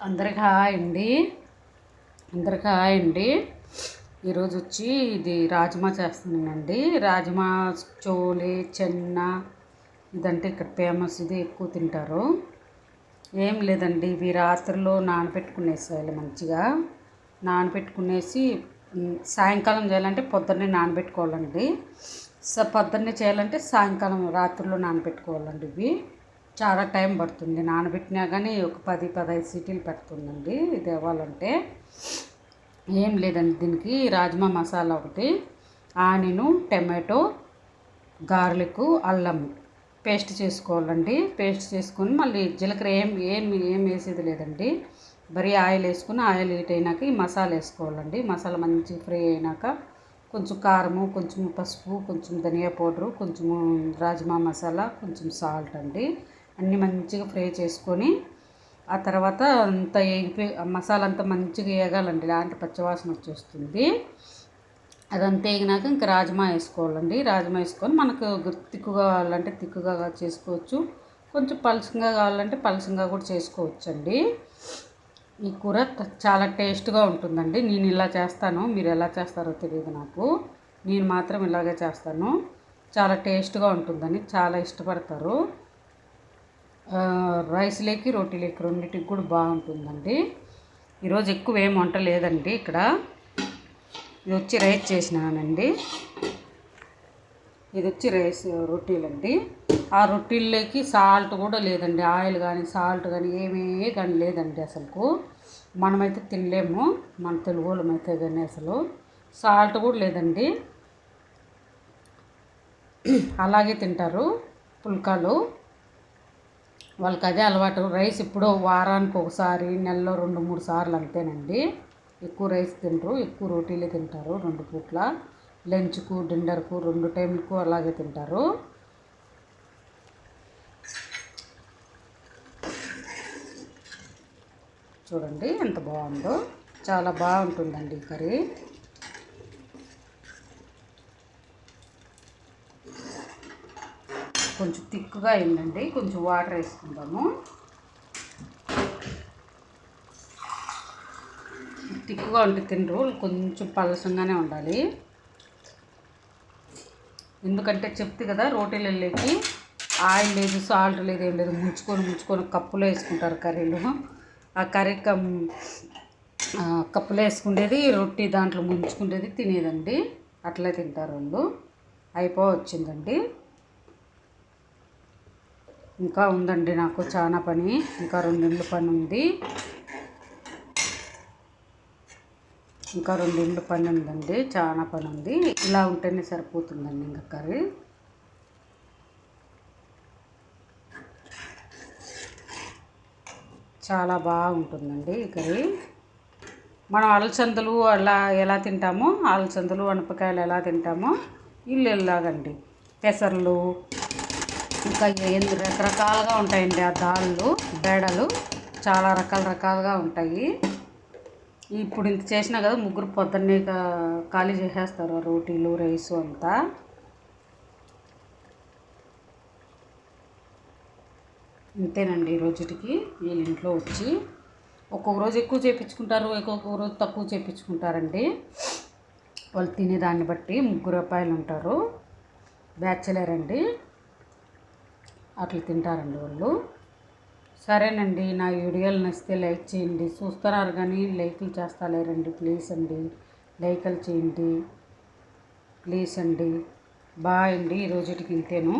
అందరికి హాయ్ అండి. అందరికి హాయ్ అండి. ఈరోజు వచ్చి ఇది రాజ్మా చేస్తున్నానండి. రాజ్మా, చోలే, చెన్న ఇదంటే ఇక్కడ ఫేమస్. ఇది ఎక్కువ తింటారు. ఏం లేదండి, ఇవి రాత్రిలో నానబెట్టుకునేసేయాలి. మంచిగా నానబెట్టుకునేసి సాయంకాలం చేయాలంటే పొద్దున్నే నానబెట్టుకోవాలండి. పొద్దున్నే చేయాలంటే సాయంకాలం రాత్రిలో నానబెట్టుకోవాలండి. ఇవి చాలా టైం పడుతుంది. నానబెట్టినా కానీ ఒక 10-15 సీటీలు పెడుతుందండి ఇది అవ్వాలంటే. ఏం లేదండి, దీనికి రాజ్మా మసాలా ఒకటి, ఆనియను, టమాటో, గార్లిక్, అల్లం పేస్ట్ చేసుకోవాలండి. పేస్ట్ చేసుకొని మళ్ళీ జీలకర్ర ఏం వేసేది లేదండి. బరీ ఆయిల్ వేసుకుని ఆయిల్ హీట్ అయినాక ఈ మసాలా వేసుకోవాలండి. మసాలా మంచి ఫ్రై అయినాక కొంచెం కారము, కొంచెం పసుపు, కొంచెం ధనియా పౌడరు, కొంచెం రాజ్మా మసాలా, కొంచెం సాల్ట్ అండి. అన్నీ మంచిగా ఫ్రై చేసుకొని ఆ తర్వాత అంతా మసాలా అంతా మంచిగా వేగాలండి. ఇలాంటి పచ్చివాసన వచ్చేస్తుంది. అదంతా వేగినాక ఇంకా రాజ్మా వేసుకోవాలండి. రాజ్మా వేసుకొని మనకు తిక్కుగా కావాలంటే తిక్కుగా చేసుకోవచ్చు, కొంచెం పలుచగా కావాలంటే పలుచగా కూడా చేసుకోవచ్చు అండి. ఈ కూర చాలా టేస్ట్గా ఉంటుందండి. నేను ఇలా చేస్తాను, మీరు ఎలా చేస్తారో తెలియదు నాకు. నేను మాత్రం ఇలాగే చేస్తాను. చాలా టేస్ట్గా ఉంటుందని చాలా ఇష్టపడతారు. రైస్లోకి, రోటీలోకి రెండింటికి కూడా బాగుంటుందండి. ఈరోజు ఎక్కువ ఏం వంట లేదండి. ఇక్కడ ఇది వచ్చి రైస్ చేసినానండి. ఇది వచ్చి రైస్ రొట్టెలండి. ఆ రొట్టెల్లోకి సాల్ట్ కూడా లేదండి. ఆయిల్ కానీ సాల్ట్ కానీ ఏమీ కానీ లేదండి. అసలు మనమైతే తినలేము, మన తెలుగు వాళ్ళమైతే కానీ అసలు సాల్ట్ కూడా లేదండి. అలాగే తింటారు పుల్కాలు. వాళ్ళకి అదే అలవాటు. రైస్ ఇప్పుడు వారానికి ఒకసారి, నెలలో 2-3 సార్లు అంతేనండి. ఎక్కువ రైస్ తినరు, ఎక్కువ రోటీలే తింటారు. 2 పూట్ల లంచ్కు, డిన్నర్కు 2 టైంలకు అలాగే తింటారు. చూడండి ఎంత బాగుందో, చాలా బాగుంటుందండి ఈ కర్రీ. కొంచెం తిక్కుగా అయిందండి, కొంచెం వాటర్ వేసుకుందాము. తిక్కుగా ఉంటే తినరు, కొంచెం పలసంగానే ఉండాలి. ఎందుకంటే చెప్తే కదా, రోటీలలోకి ఆయిల్ లేదు, సాల్ట్ లేదు, ఏం లేదు, ముంచుకొని కప్పులో వేసుకుంటారు కర్రీలు. ఆ కర్రీ కప్పులో వేసుకునేది రొట్టి, దాంట్లో ముంచుకునేది తినేదండి. అట్లే తింటారు వాళ్ళు. వచ్చిందండి. ఇంకా ఉందండి నాకు చాలా పని. ఇంకా 2 ఇండ్ల పని ఉంది. ఇంకా 2 ఇండ్ల పని ఉందండి. చాలా పని ఉంది. ఇలా ఉంటేనే సరిపోతుందండి ఇంకా కర్రీ. చాలా బాగుంటుందండి ఈ కర్రీ. మనం అలసందలు అలా ఎలా తింటామో, అలసందలు, అనపకాయలు ఎలా తింటామో ఇల్లు ఎలాగండి. పెసర్లు ఇంకా రకరకాలుగా ఉంటాయండి. ఆ దాళ్ళు, బేడలు చాలా రకాలుగా ఉంటాయి. ఇప్పుడు ఇంత చేసినా కదా, ముగ్గురు పొద్దున్నే ఖాళీ చేసేస్తారు రోటీలు, రైసు అంతా. ఇంతేనండి రోజుటికి. వీళ్ళ ఇంట్లో వచ్చి ఒక్కొక్క రోజు ఎక్కువ చేయించుకుంటారు, ఒక్కొక్క రోజు తక్కువ చేయించుకుంటారండి. వాళ్ళు తినేదాన్ని బట్టి. 3 అబ్బాయిలు ఉంటారు, బ్యాచిలర్ అండి. అట్లా తింటారండి వాళ్ళు. సరేనండి, నా వీడియోలు నచ్చితే లైక్ చేయండి. చూస్తున్నారు కానీ లైక్లు చేస్తలేరండి. ప్లీజ్ అండి, లైక్లు చేయండి ప్లీజ్ అండి. బాయ్ అండి. ఈరోజుటికి ఇంతేను.